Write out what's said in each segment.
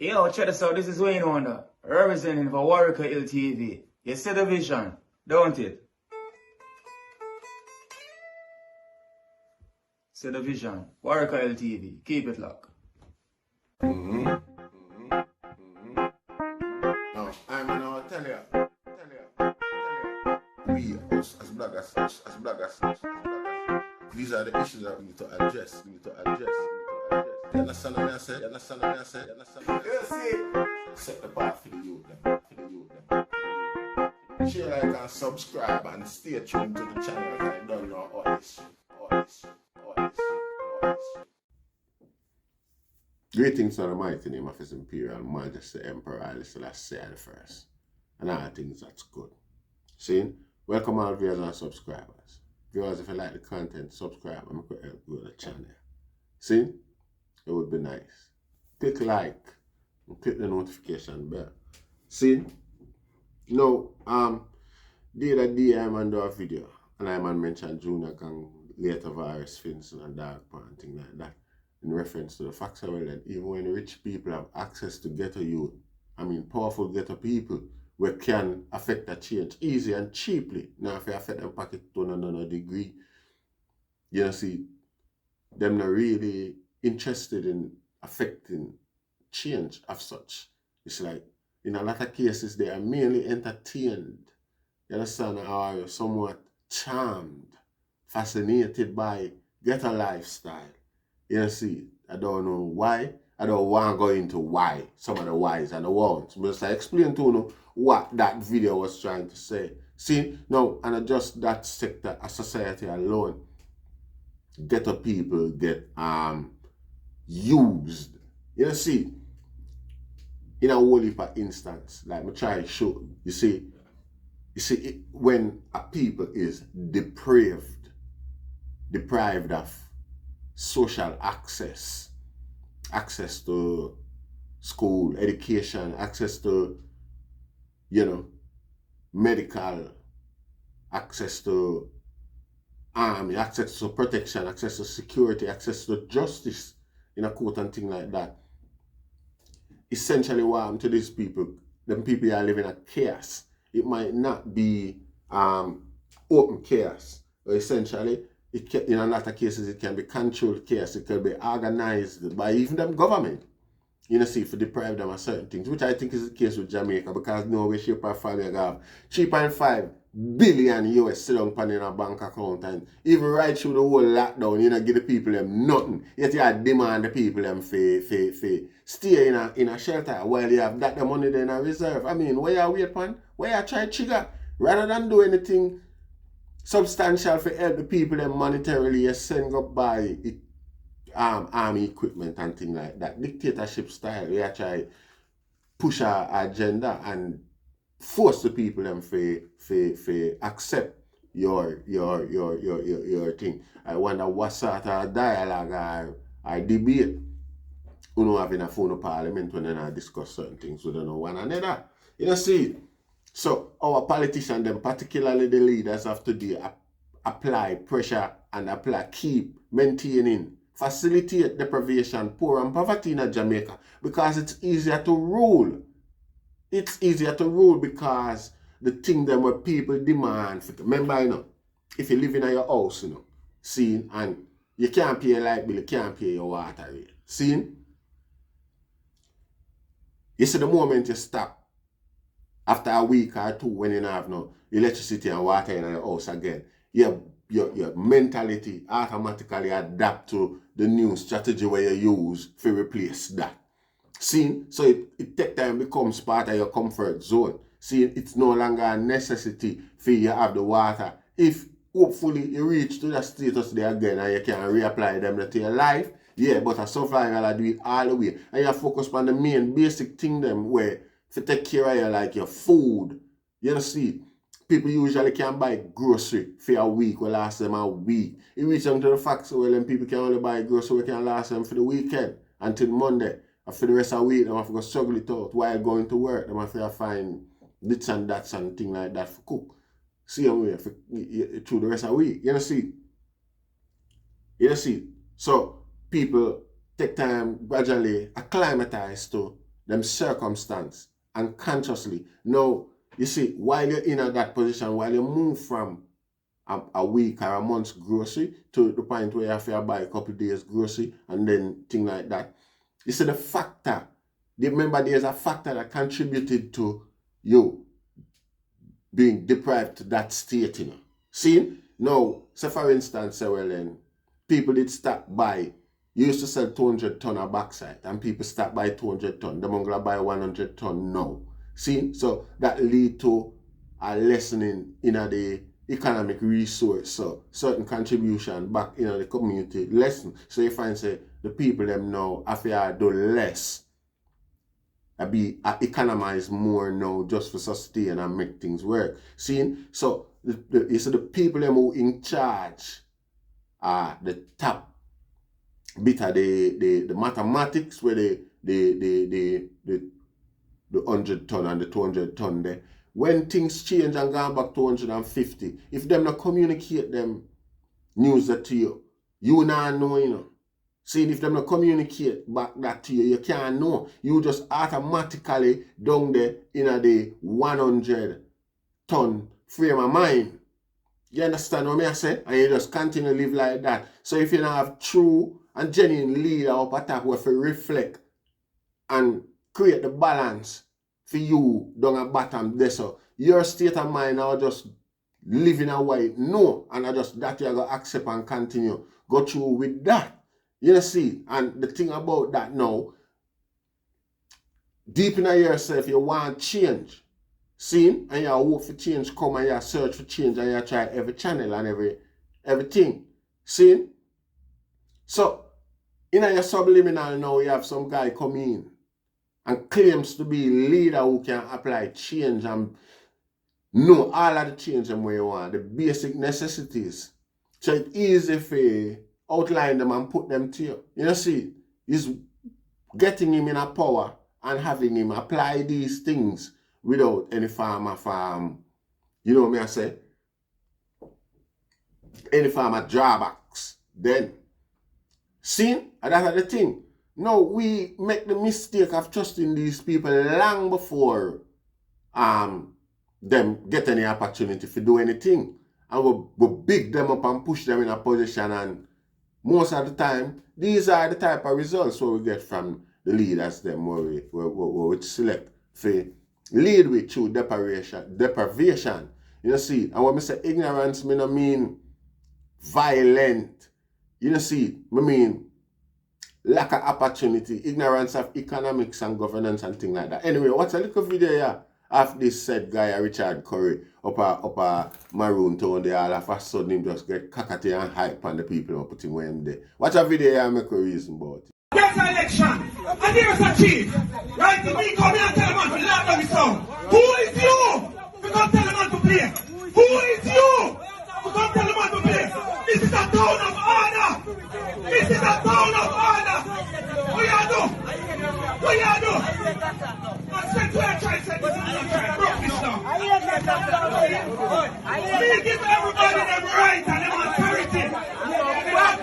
Yo, check this out. This is Wayne Wonder, representing for Warieka LTV. You see the vision, don't it? See the vision. Warieka LTV. Keep it locked. Now, I'm gonna tell you. We, us as bloggers, these are the issues that we need to address. You understand what I say? You see? Set the path for the youth. Share, like, and subscribe and stay tuned to the channel. I don't know all this. Greetings to the mighty name of His Imperial Majesty Emperor Haile Selassie I the First. And all things that's good. See? Welcome all viewers and subscribers. Viewers, if you like the content, subscribe and make it help grow the channel. See? It would be nice. Click like and click the notification bell. See? Now, the other day I man do a video and I man mentioned Junior Gang later virus fins and dark pan and things like that. In reference to the fact that even when rich people have access to ghetto youth, powerful ghetto people, we can affect the change easy and cheaply. Now, if you affect them pocket to no degree, you see, them not really interested in affecting change of such. It's like, in a lot of cases, they are merely entertained, you understand, or somewhat charmed, fascinated by ghetto lifestyle. You see, I don't know why. I don't want to go into why, some of the whys and the won'ts. But I explain to you what that video was trying to say. See, now, and just that sector, a society alone, ghetto people get used. You see, in a whole heap of instance, like I try to show, you see when a people is deprived of social access to school, education, access to, medical, access to army, access to protection, access to security, access to justice in a court and things like that. Essentially what happened to these people, them people are living in a chaos. It might not be open chaos, but essentially in a lot of cases, it can be controlled chaos. It can be organized by even them government, for deprive them of certain things, which I think is the case with Jamaica, because no way, shape, or form you have 3.5 billion US sit down in a bank account, and even right through the whole lockdown, give the people them nothing. Yet you demand the people them for stay in a shelter while you have that the money in a reserve. Where you wait upon? Where you try to trigger? Rather than do anything substantial for help the people them monetarily, you send up by army equipment and things like that. Dictatorship style, you try push our agenda and force the people them for accept your thing. I wonder what sort of dialogue or debate have in a phone of parliament when they discuss certain things with one another. You see. So our politicians, them, particularly the leaders of today, apply pressure and keep maintaining, facilitate deprivation, poor and poverty in Jamaica, because it's easier to rule. It's easier to rule because the thing them where people demand. Remember, if you live in your house, and you can't pay your light bill, you can't pay your water rate. You see, the moment you stop, after a week or two, when you have no electricity and water in your house again, your mentality automatically adapt to the new strategy where you use to replace that. So it take time, becomes part of your comfort zone. It's no longer a necessity for you to have the water. If hopefully you reach to the status there again and you can reapply them to your life, but a survival I do it all the way. And you focus on the main basic thing them where to take care of you, like your food. You see, people usually can buy grocery for a week, will last them a week. It reach them to the fact so then people can only buy grocery, we can last them for the weekend until Monday. And for the rest of the week, they have to go struggle it out while going to work. They have to find this and that and things like that for cook. See them way through the rest of the week. You see. So people take time gradually acclimatize to them circumstance and consciously. Now, you see, while you're in that position, while you move from a week or a month's grocery to the point where you have to buy a couple of days grocery and then thing like that, you see the factor. Remember, there's a factor that contributed to you being deprived to that state, you know. See? Now, say for instance, say, well then, people did stop by. You used to sell 200 ton of bauxite and people stop by 200 ton. They're going to buy 100 ton now. See? So that lead to a lessening in the economic resource. So certain contribution back in the community lessen. So you find say the people them now have to do less. Economize more now just for sustain and make things work. See? So you see the people them who in charge are the top bit of the mathematics where the 100 ton and the 200 ton there. When things change and go back to 150, if them not communicate them news that to you, you not know, you know. See, if them not communicate back that to you, you can't know. You just automatically down there in the 100 ton frame of mind. You understand what I say? And you just continue to live like that. So if you don't have true and genuine leader up at top where you reflect and create the balance for you down at bottom there, so your state of mind now just living away. No, and I just that you're gonna accept and continue. Go through with that. You see, and the thing about that now, deep in yourself, you want change. See, and you hope for change come and you search for change and you try every channel and everything. See? So, in your subliminal now, you have some guy come in and claims to be a leader who can apply change and know all of the change them where you want, the basic necessities. So it's easy for outline them and put them to you. You see, is getting him in a power and having him apply these things without any farmer you know what I say? Any farmer drawbacks. Then, see, and that's the thing. Now, we make the mistake of trusting these people long before them get any opportunity to do anything. And we big them up and push them in a position, and most of the time, these are the type of results what we get from the leaders them where we select for lead with through deprivation. You see, and when I say ignorance, I don't mean violent. You see, I mean lack of opportunity, ignorance of economics and governance and things like that. Anyway, what's a little video here of this said guy, Richard Currie, up a Maroon town there, all of a sudden him just get cockatoo and hype on the people and put him where him there. Watch a video here and make a reason about it. There's an election, and there's a chief. Right? Me come here and tell the man to laugh at me song. Who is you? We come tell the man to play. Who is you? We come tell the man to play. This is a town of order. This is a town of order. What you do? What you do? Man, send to your choice and this is your choice. Broke this down. We give everybody them right and them authority. Shut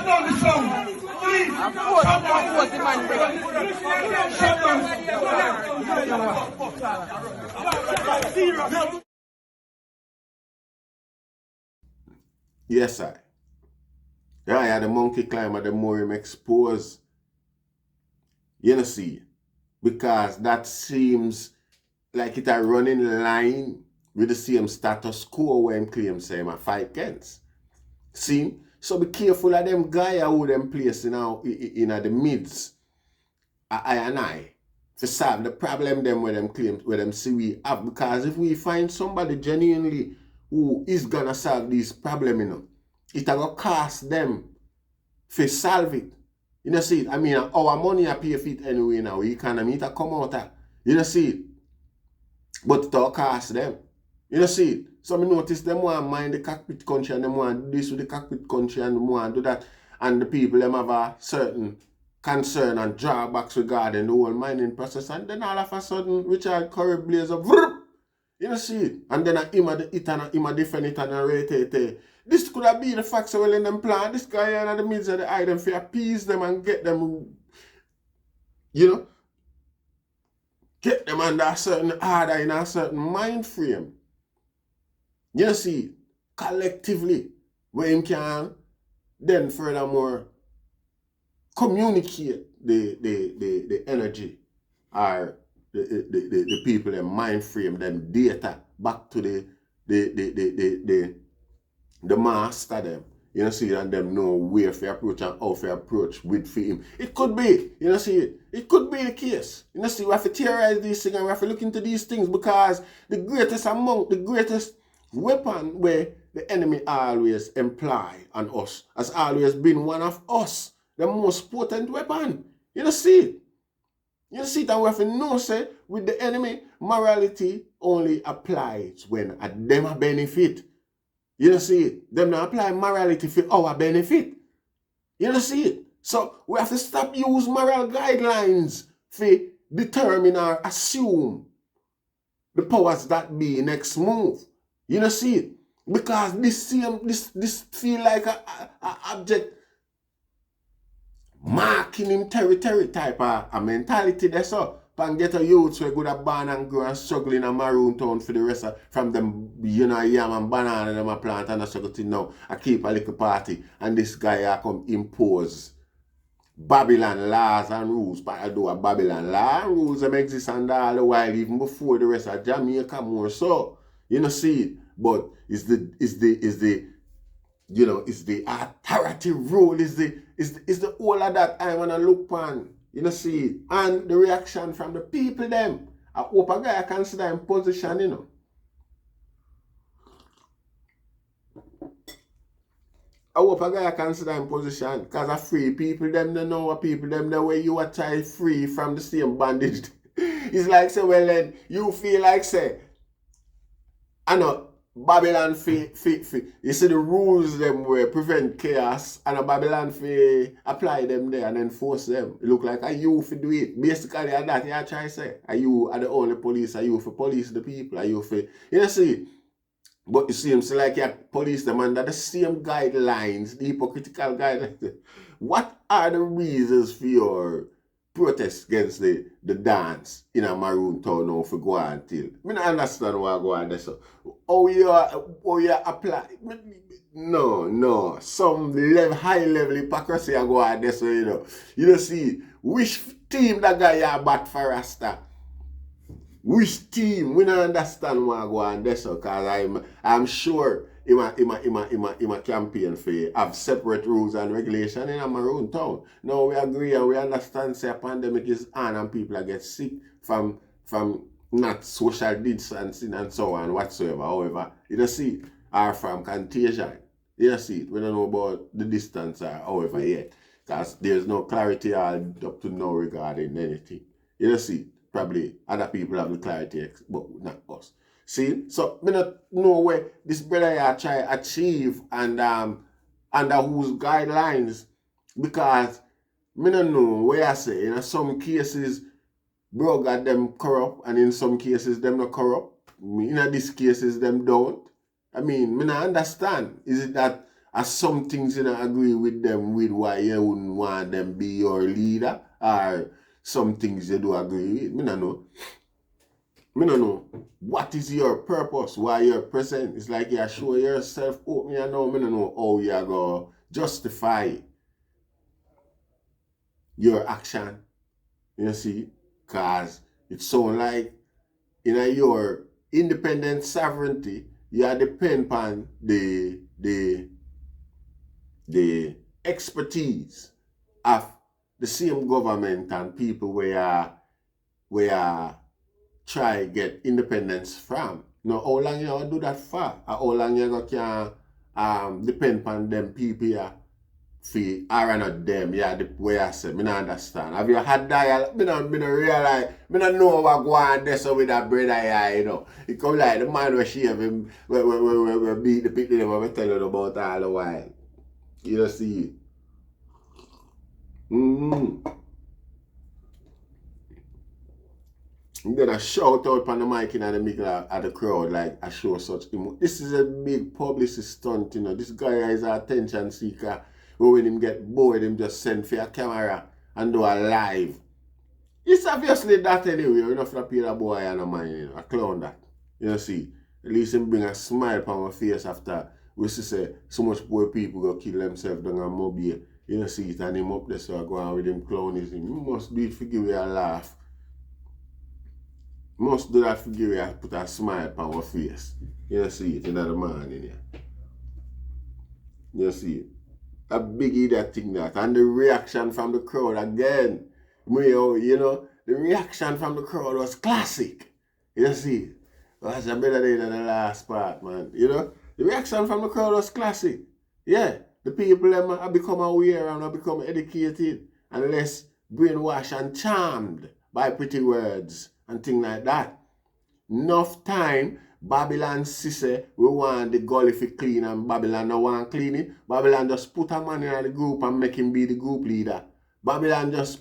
down the sound. Please. Shut down. Yes, sir. Yeah, the monkey climber, the more him exposed. You know, see, because that seems like it a running line with the same status quo where him claims say him a fight against. See? So be careful of them guy who them place in the midst. I and I. To solve the problem them where them claim, where them see we have. Because if we find somebody genuinely who is gonna solve this problem, you know, it gonna cost them to solve it. You know, see, I mean, our money I pay for it anyway now. Economy it come out of, You know see it? But it all cost them. You know see it? So me notice them want mind the cockpit country and them want do this with the cockpit country and them want do that. And the people them have a certain concern and drawbacks regarding the whole mining process. And then all of a sudden, Richard Currie blaze up. You know see it? And then him a defend it and rate. This could have been the facts well in them plan. This guy in the midst of the eye them for appease them and get them, you know, get them under a certain order in a certain mind frame. You see, collectively, where him can then furthermore communicate the energy or the people, their mind frame, them data back to the master them. You know see, and them know where to approach and how to approach with him. It could be, you know see, it could be the case. You know see, we have to theorize these things and we have to look into these things because the greatest weapon where the enemy always employ on us has always been one of us, the most potent weapon. You know see it. You see it, and we have to know, say, with the enemy, morality only applies when at them a benefit. You know see it. Them not apply morality for our benefit. You know see it. So we have to stop use moral guidelines for determine or assume the powers that be next move. You know see it. Because this feel like a object marking him territory type of a mentality there so. Pan get a youth who good at born and grow and struggle in a maroon town for the rest of from them, you know, yam and banana them a plant and a struggle till now. I keep a little party and this guy come impose Babylon laws and rules. But I do a Babylon law and rules them exist and all the while even before the rest of Jamaica more so. You know see it. But is the you know, is the authority rule, is the all of that I wanna look on. You know see it. And the reaction from the people them. I hope a guy consider in position, you know. I hope a guy consider in position because I free people them they know what people them the way you are trying free from the same bondage. It's like say, well then you feel like say I know Babylon you see the rules them where prevent chaos and a Babylon apply them there and enforce them. It look like a you for do it. Basically that you are trying to say. Are you are the only police, are you for police the people, are you for you know see. But you see him say like you police them under the same guidelines, the hypocritical guidelines. What are the reasons for your protest against the dance in a maroon town now for go on till? I don't understand why I go on there so. How you apply? No. Some high level hypocrisy I go on there so you know. You know see which team that guy you bat for Rasta? Which team? We don't understand why I go on there so because I'm sure in a campaign for have separate rules and regulation in our own town. Now we agree and we understand say a pandemic is on and people are get sick from not social distancing and so on whatsoever. However, you don't see it. Or from contagion. You don't see it. We don't know about the distance or however yet. Because there's no clarity up to now regarding anything. You don't see it. Probably other people have the clarity, but not us. See? So, I don't know where this brother here try achieve and under whose guidelines. Because I don't know where I say, in some cases, bro got them corrupt, and in some cases, them not corrupt. In these cases, them don't. I mean, I don't understand. Is it that some things you don't agree with them with why you wouldn't want them be your leader? Or some things you do agree with? I don't know. I don't know. What is your purpose? Why you're present? It's like you show yourself up. I don't know how you're going to justify your action. You see? Because it sounds like in your independent sovereignty, you depend on the expertise of the same government and people where try get independence from. Now, how long you gonna do that for? Or how long you can depend on them people here for or not them, yeah, the way I said, me not understand. Have you had dialogue? Me not realize, me not know what go on there so with that brother here, you know. It come like the man where shave him, we beat the people them, we tell you about all the while. You know, see. I'm gonna shout out on the mic in the middle of the crowd, like I show such this is a big publicity stunt, you know. This guy is an attention seeker. When him get bored, him just send for a camera and do a live. It's obviously that anyway. You're not gonna pay that boy and a man, you know, a clown that. You know, see. At least him bring a smile on my face after we see say so much poor people go kill themselves down on mobile. You know, see it and him up there so I go on with him clownism. You must do it for give you a laugh. Must do that for give you put a smile on my face. You know, see it in the man in here. You know, see it. A big idiot thing that. And the reaction from the crowd again. You know, the reaction from the crowd was classic. You see, it was a better day than the last part, man. You know, the reaction from the crowd was classic. Yeah, the people them have become aware and have become educated and less brainwashed and charmed by pretty words and things like that. Enough time, Babylon say we want the gully for clean and Babylon no want clean it. Babylon just put a man in the group and make him be the group leader. Babylon just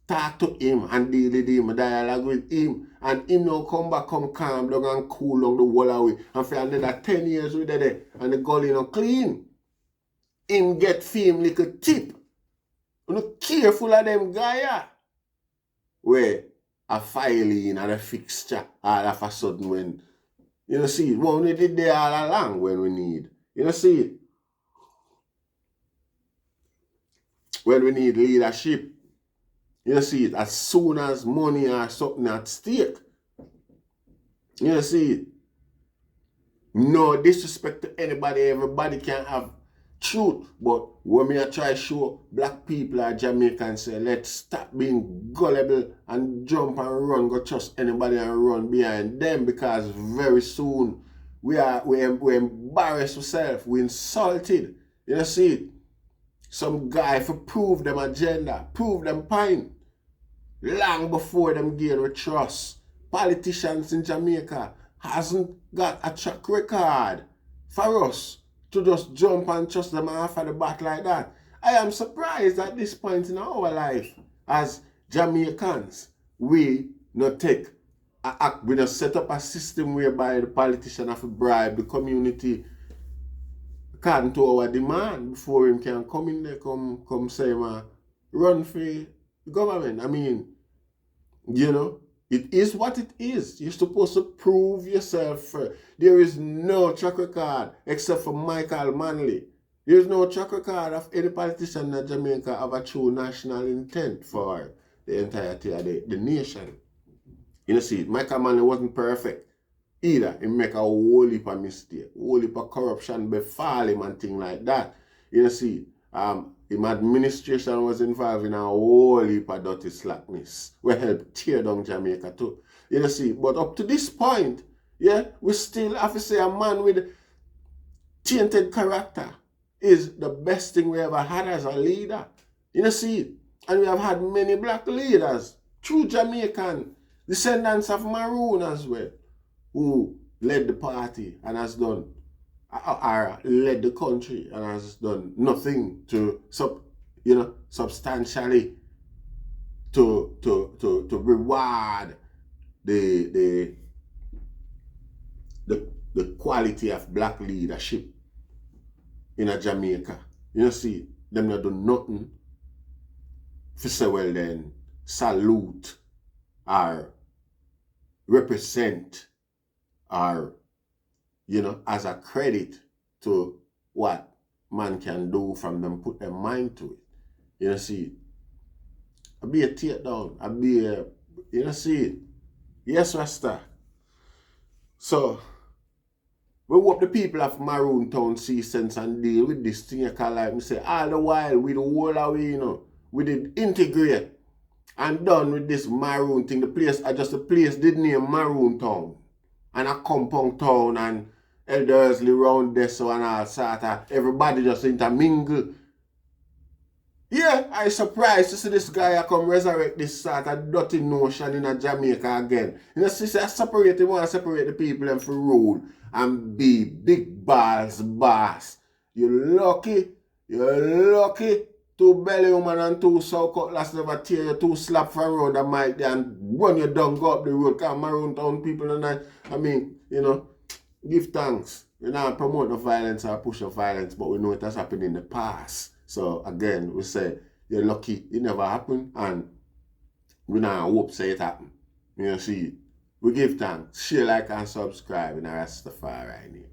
talk to him and deal with him, dialogue with him, and him now come back, come calm down and cool down the whole away. And for another 10 years with there, and the gully no clean. Him get fame like a tip. You know, careful of them guy. Where a filing and a fixture all of a sudden when you know see it. Well, we did there all along when we need. You know see it. When we need leadership. You see it, as soon as money or something at stake. You see it. No disrespect to anybody, everybody can have truth. But when me I try to show black people or Jamaican say, let's stop being gullible and jump and run, go trust anybody and run behind them because very soon we embarrass ourselves, we insulted. You see it. Some guy for prove them agenda, prove them point. Long before them gain with trust. Politicians in Jamaica hasn't got a track record for us to just jump and trust them after the bat like that. I am surprised at this point in our life as Jamaicans, we not take a act, we not set up a system whereby the politician have to bribe the community according to our demand before him can come in there, come say, run for the government. I mean, you know, it is what it is. You're supposed to prove yourself first. There is no track record except for Michael Manley. There is no track record of any politician in Jamaica have a true national intent for the entirety of the nation. You know, see, Michael Manley wasn't perfect either. He make a whole heap of mistake, whole heap of corruption befall him and things like that. You know, see, his administration was involved in a whole heap of dirty slackness. We helped tear down Jamaica too. You know, see, but up to this point, yeah, we still have to say a man with tainted character is the best thing we ever had as a leader. You know, see, and we have had many black leaders, true Jamaican, descendants of Maroon as well, who led the party and has done, or led the country and has done nothing to, substantially to reward the quality of black leadership in a Jamaica. You know, see, them not do nothing for say, well then, salute or represent or, you know, as a credit to what man can do from them, put their mind to it. You know, see, I be a tear down, I be a, you know, see it. Yes, Rasta. So, we hope the people of Maroon Town see sense and deal with this thing. You can like me say, all the while, we the whole away, you know, we did integrate and done with this Maroon thing. The place, just the place did name Maroon Town. And a compound town and Eldersley round there so and all sort of everybody just intermingle. Yeah, I surprised to see this guy come resurrect this sort of dirty notion in a Jamaica again. You know, see, I separate, they want to separate the people and for rule and be big balls boss. You're lucky. Two belly woman and two sow cutlass never tear you, two slap from road the mic there and run you down, go up the road, come around town people and that. I mean, you know, give thanks. We not promote the violence or push the violence, but we know it has happened in the past. So again, we say, you're lucky it never happened, and we not hope say it happen. You know, see, we give thanks. Share, like, and subscribe in Rastafari.